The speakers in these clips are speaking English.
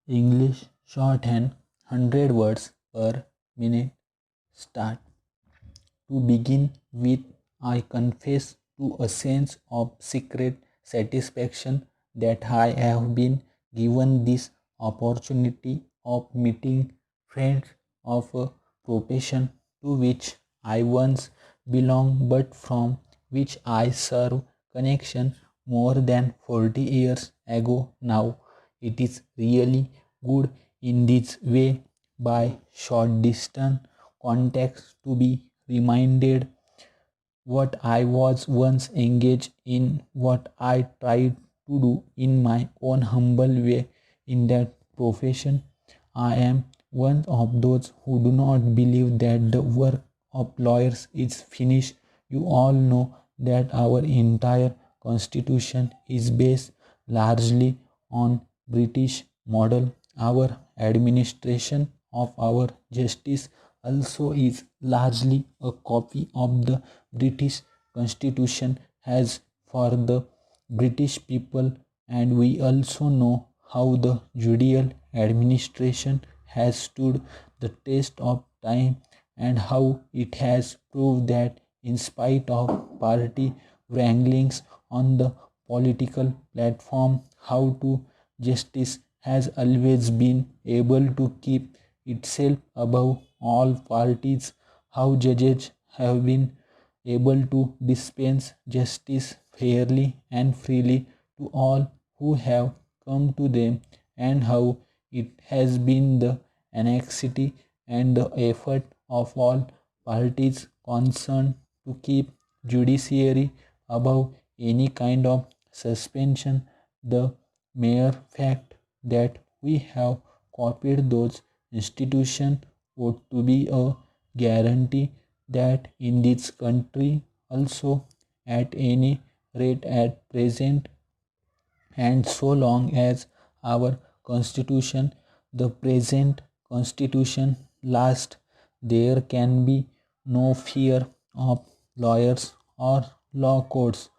English shorthand 100 words per minute. Start. To begin with, I confess to a sense of secret satisfaction that I have been given this opportunity of meeting friends of a profession to which I once belonged but from which I serve connection more than 40 years ago now. It is really good in this way by short distance contacts to be reminded what I was once engaged in, what I tried to do in my own humble way in that profession. I am one of those who do not believe that the work of lawyers is finished. You all know that our entire constitution is based largely on British model. Our administration of our justice also is largely a copy of the British Constitution as for the British people, and we also know how the judicial administration has stood the test of time and how it has proved that in spite of party wranglings on the political platform, how to justice has always been able to keep itself above all parties, how judges have been able to dispense justice fairly and freely to all who have come to them, and how it has been the anxiety and the effort of all parties concerned to keep judiciary above any kind of suspension. The mere fact that we have copied those institutions ought to be a guarantee that in this country also, at any rate at present, and so long as our constitution, the present constitution, lasts, there can be no fear of lawyers or law courts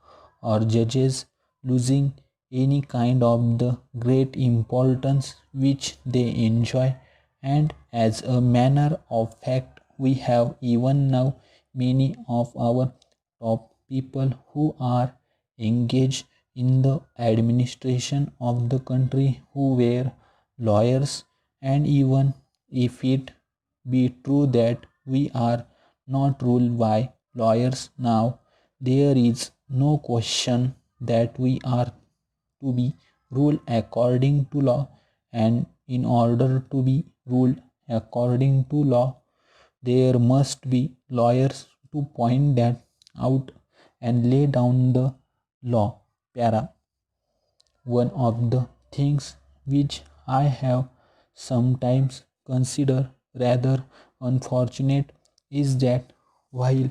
or judges losing any kind of the great importance which they enjoy. And as a matter of fact, we have even now many of our top people who are engaged in the administration of the country who were lawyers. And even if it be true that we are not ruled by lawyers now, there is no question that we are to be ruled according to law, and in order to be ruled according to law, there must be lawyers to point that out and lay down the law. Para. One of the things which I have sometimes considered rather unfortunate is that while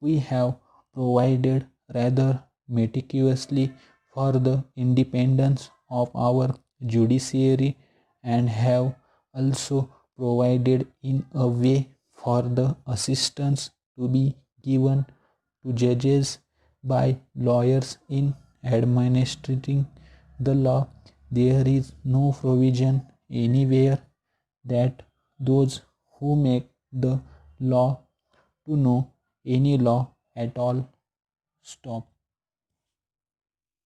we have provided rather meticulously for the independence of our judiciary and have also provided in a way for the assistance to be given to judges by lawyers in administrating the law, there is no provision anywhere that those who make the law to know any law at all stop.